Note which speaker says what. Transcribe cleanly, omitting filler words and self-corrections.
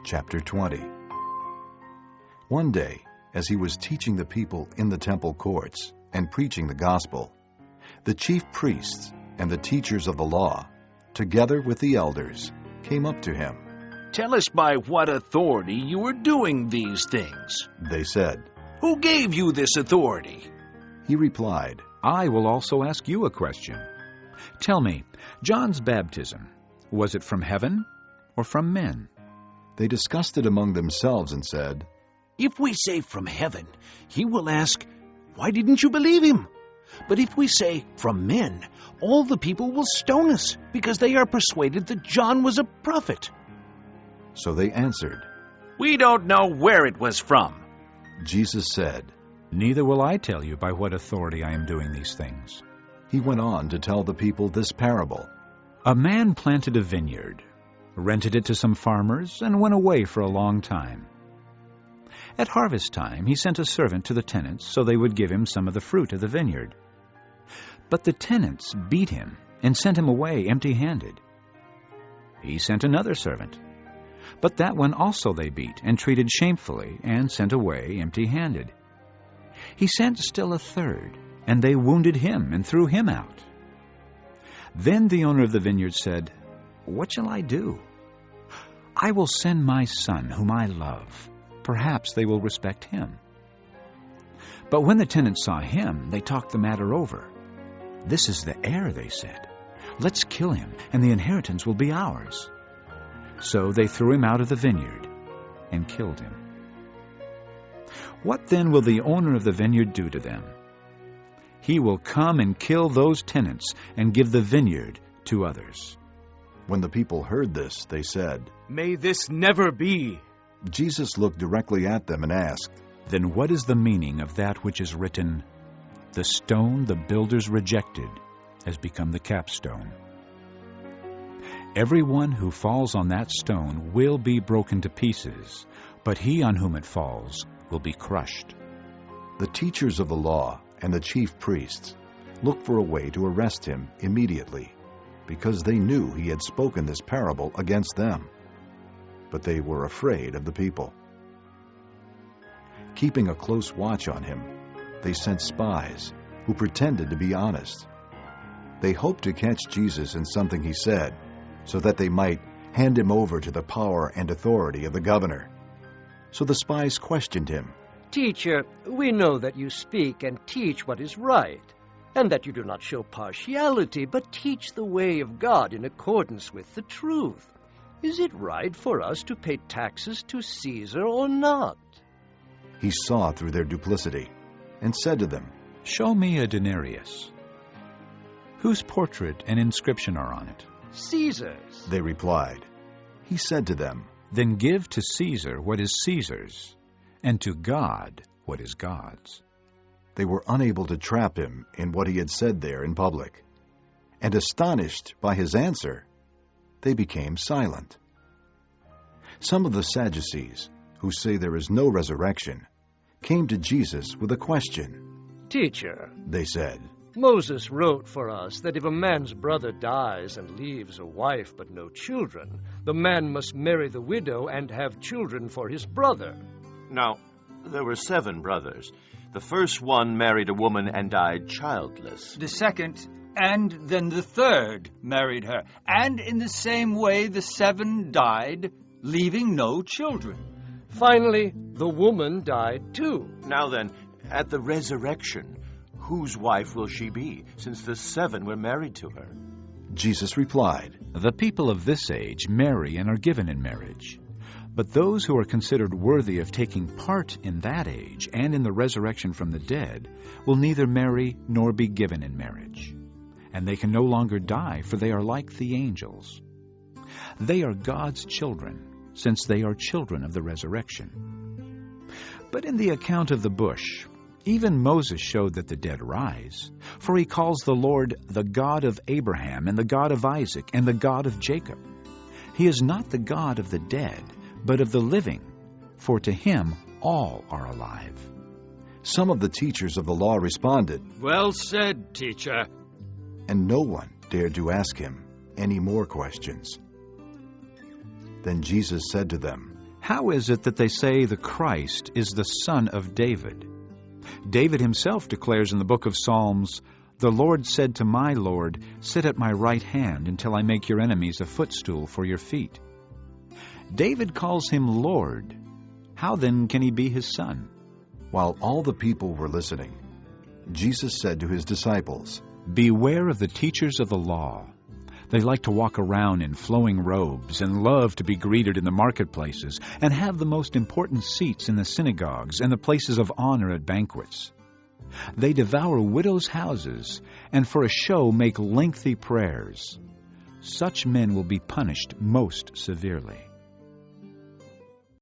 Speaker 1: Chapter 20. One day, as he was teaching the people in the temple courts and preaching the gospel, the chief priests and the teachers of the law, together with the elders, came up to him.
Speaker 2: "Tell us by what authority you are doing these things."
Speaker 1: They said.
Speaker 2: "Who gave you this authority?"
Speaker 1: He replied,
Speaker 3: I will also ask you a question. Tell me, John's baptism, was it from heaven or from men?
Speaker 1: They discussed it among themselves and said,
Speaker 2: "If we say from heaven, he will ask, 'Why didn't you believe him?' But if we say from men, all the people will stone us, because they are persuaded that John was a prophet."
Speaker 1: So they answered.
Speaker 2: "We don't know where it was from."
Speaker 1: Jesus said.
Speaker 3: Neither will I tell you by what authority I am doing these things.
Speaker 1: He went on to tell the people this parable.
Speaker 3: A man planted a vineyard, rented it to some farmers, and went away for a long time. At harvest time, he sent a servant to the tenants so they would give him some of the fruit of the vineyard. But the tenants beat him and sent him away empty-handed. He sent another servant, but that one also they beat and treated shamefully and sent away empty-handed. He sent still a third, and they wounded him and threw him out. Then the owner of the vineyard said, "What shall I do? I will send my son, whom I love. Perhaps they will respect him." But when the tenants saw him, they talked the matter over. "This is the heir," they said. "Let's kill him, and the inheritance will be ours." So they threw him out of the vineyard and killed him. What then will the owner of the vineyard do to them? He will come and kill those tenants and give the vineyard to others.
Speaker 1: When the people heard this, they said,
Speaker 4: "May this never be."
Speaker 1: Jesus looked directly at them and asked,
Speaker 3: Then what is the meaning of that which is written, "The stone the builders rejected has become the capstone"? Everyone who falls on that stone will be broken to pieces, but he on whom it falls will be crushed.
Speaker 1: The teachers of the law and the chief priests looked for a way to arrest him immediately, because they knew he had spoken this parable against them. But they were afraid of the people. Keeping a close watch on him, they sent spies who pretended to be honest. They hoped to catch Jesus in something he said, so that they might hand him over to the power and authority of the governor. So the spies questioned him.
Speaker 5: "Teacher, we know that you speak and teach what is right, and that you do not show partiality, but teach the way of God in accordance with the truth. Is it right for us to pay taxes to Caesar or not?"
Speaker 1: He saw through their duplicity and said to them,
Speaker 3: Show me a denarius. Whose portrait and inscription are on it?
Speaker 5: "Caesar's."
Speaker 1: They replied. He said to them,
Speaker 3: Then give to Caesar what is Caesar's, and to God what is God's.
Speaker 1: They were unable to trap him in what he had said there in public, and astonished by his answer, they became silent. Some of the Sadducees, who say there is no resurrection, came to Jesus with a question.
Speaker 5: "Teacher,
Speaker 1: They said,
Speaker 5: Moses wrote for us that if a man's brother dies and leaves a wife but no children, the man must marry the widow and have children for his brother."
Speaker 6: Now, there were 7 brothers. The first one married a woman and died childless.
Speaker 4: The second, and then the third, married her. And in the same way the 7 died, leaving no children.
Speaker 5: Finally, the woman died too.
Speaker 6: Now then, at the resurrection, whose wife will she be, since the 7 were married to her?
Speaker 1: Jesus replied,
Speaker 3: The people of this age marry and are given in marriage. But those who are considered worthy of taking part in that age and in the resurrection from the dead will neither marry nor be given in marriage. And they can no longer die, for they are like the angels. They are God's children, since they are children of the resurrection. But in the account of the bush, even Moses showed that the dead rise, for he calls the Lord the God of Abraham and the God of Isaac and the God of Jacob. He is not the God of the dead, but of the living, for to him all are alive.
Speaker 1: Some of the teachers of the law responded,
Speaker 4: "Well said, teacher."
Speaker 1: and no one dared to ask him any more questions. Then Jesus said to them,
Speaker 3: How is it that they say the Christ is the son of David? David himself declares in the book of Psalms, "The Lord said to my Lord, sit at my right hand until I make your enemies a footstool for your feet." David calls him Lord. How then can he be his son?
Speaker 1: While all the people were listening, Jesus said to his disciples,
Speaker 3: Beware of the teachers of the law. They like to walk around in flowing robes and love to be greeted in the marketplaces and have the most important seats in the synagogues and the places of honor at banquets. They devour widows' houses and for a show make lengthy prayers. Such men will be punished most severely.